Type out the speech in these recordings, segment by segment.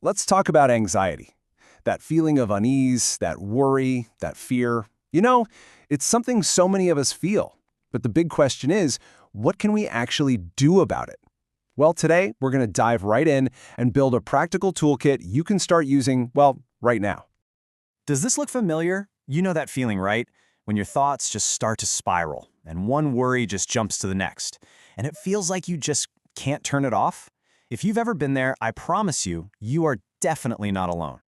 let's talk about anxiety. That feeling of unease, that worry, that fear. It's something so many of us feel. But the big question is, what can we actually do about it? Well, today, we're going to dive right in and build a practical toolkit you can start using, well, right now. Does this look familiar? You know that feeling, right? When your thoughts just start to spiral, and one worry just jumps to the next, and it feels like you just can't turn it off? If you've ever been there, I promise you, you are definitely not alone.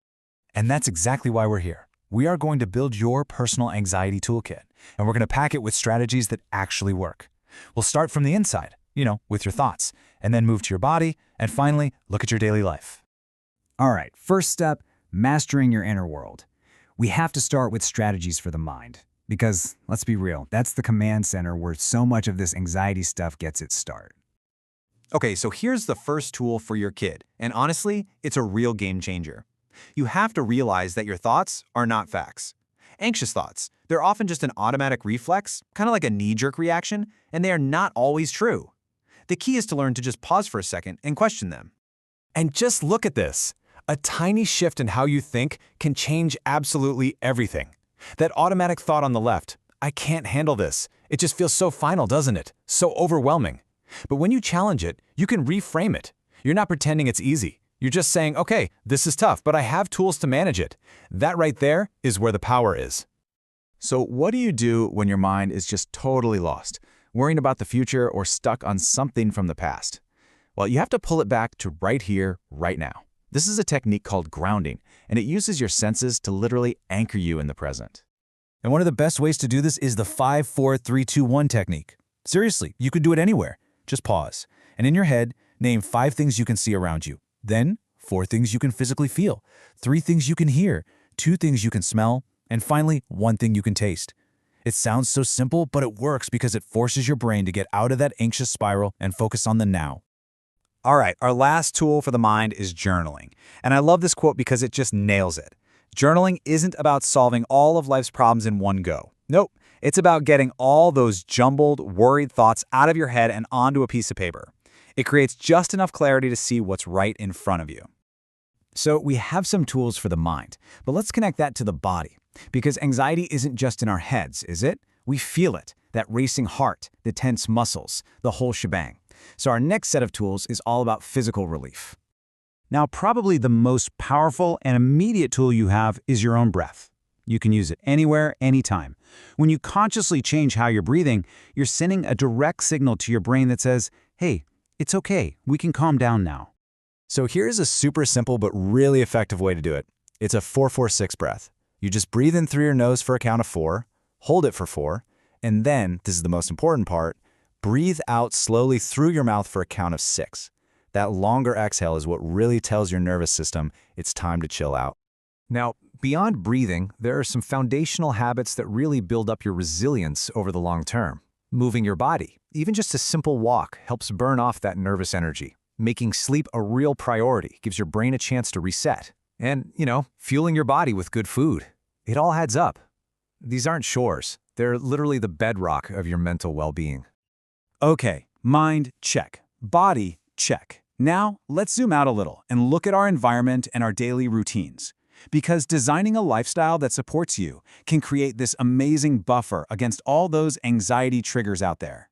And that's exactly why we're here. We are going to build your personal anxiety toolkit, and we're going to pack it with strategies that actually work. We'll start from the inside, with your thoughts, and then move to your body, and finally, look at your daily life. All right, first step, mastering your inner world. We have to start with strategies for the mind. Because, let's be real, that's the command center where so much of this anxiety stuff gets its start. Okay, so here's the first tool for your kid, and honestly, it's a real game changer. You have to realize that your thoughts are not facts. Anxious thoughts, they're often just an automatic reflex, kind of like a knee-jerk reaction, and they are not always true. The key is to learn to just pause for a second and question them. And just look at this. A tiny shift in how you think can change absolutely everything. That automatic thought on the left, I can't handle this. It just feels so final, doesn't it? So overwhelming. But when you challenge it, you can reframe it. You're not pretending it's easy. You're just saying, okay, this is tough, but I have tools to manage it. That right there is where the power is. So what do you do when your mind is just totally lost, worrying about the future or stuck on something from the past? Well, you have to pull it back to right here, right now. This is a technique called grounding, and it uses your senses to literally anchor you in the present. And one of the best ways to do this is the 5-4-3-2-1 technique. Seriously, you could do it anywhere. Just pause. And in your head, name 5 things you can see around you. Then, 4 things you can physically feel, 3 things you can hear, 2 things you can smell, and finally, 1 thing you can taste. It sounds so simple, but it works because it forces your brain to get out of that anxious spiral and focus on the now. All right, our last tool for the mind is journaling. And I love this quote because it just nails it. Journaling isn't about solving all of life's problems in one go. Nope, it's about getting all those jumbled, worried thoughts out of your head and onto a piece of paper. It creates just enough clarity to see what's right in front of you. So we have some tools for the mind, but let's connect that to the body. Because anxiety isn't just in our heads, is it? We feel it, that racing heart, the tense muscles, the whole shebang. So our next set of tools is all about physical relief. Now, probably the most powerful and immediate tool you have is your own breath. You can use it anywhere, anytime. When you consciously change how you're breathing, you're sending a direct signal to your brain that says, hey, it's okay, we can calm down now. So here's a super simple but really effective way to do it. It's a 4-4-6 breath. You just breathe in through your nose for a count of 4, hold it for 4, and then, this is the most important part, breathe out slowly through your mouth for a count of 6. That longer exhale is what really tells your nervous system it's time to chill out. Now, beyond breathing, there are some foundational habits that really build up your resilience over the long term. Moving your body, even just a simple walk, helps burn off that nervous energy. Making sleep a real priority gives your brain a chance to reset. And, fueling your body with good food. It all adds up. These aren't chores. They're literally the bedrock of your mental well-being. Okay, mind, check. Body, check. Now, let's zoom out a little and look at our environment and our daily routines. Because designing a lifestyle that supports you can create this amazing buffer against all those anxiety triggers out there.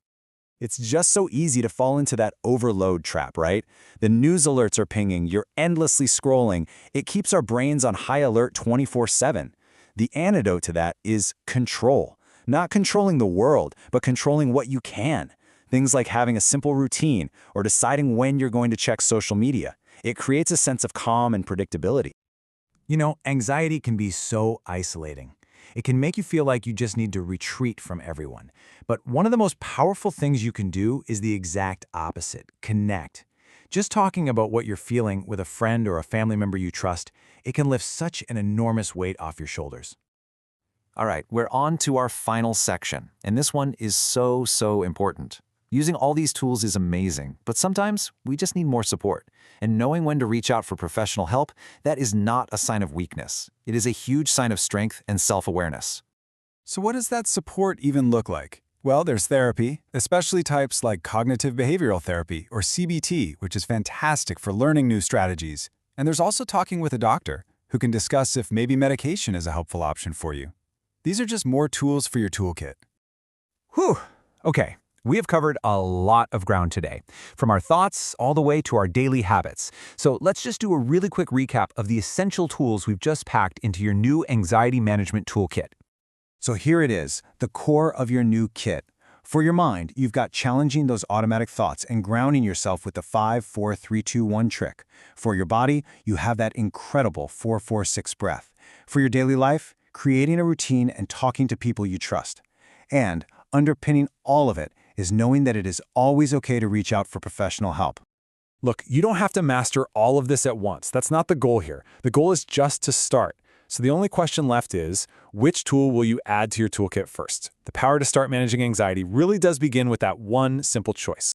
It's just so easy to fall into that overload trap, right? The news alerts are pinging, you're endlessly scrolling. It keeps our brains on high alert 24/7. The antidote to that is control. Not controlling the world, but controlling what you can. Things like having a simple routine or deciding when you're going to check social media. It creates a sense of calm and predictability. Anxiety can be so isolating. It can make you feel like you just need to retreat from everyone. But one of the most powerful things you can do is the exact opposite, connect. Just talking about what you're feeling with a friend or a family member you trust, it can lift such an enormous weight off your shoulders. All right, we're on to our final section, and this one is so important. Using all these tools is amazing, but sometimes we just need more support. And knowing when to reach out for professional help, that is not a sign of weakness. It is a huge sign of strength and self-awareness. So what does that support even look like? Well, there's therapy, especially types like cognitive behavioral therapy or CBT, which is fantastic for learning new strategies. And there's also talking with a doctor, who can discuss if maybe medication is a helpful option for you. These are just more tools for your toolkit. Whew. Okay, we have covered a lot of ground today, from our thoughts all the way to our daily habits. So let's just do a really quick recap of the essential tools we've just packed into your new anxiety management toolkit. So here it is, the core of your new kit. For your mind, you've got challenging those automatic thoughts and grounding yourself with the 5-4-3-2-1 trick. For your body, you have that incredible 4-4-6 breath. For your daily life, creating a routine and talking to people you trust. And underpinning all of it is knowing that it is always okay to reach out for professional help. Look, you don't have to master all of this at once. That's not the goal here. The goal is just to start. So the only question left is, which tool will you add to your toolkit first? The power to start managing anxiety really does begin with that one simple choice.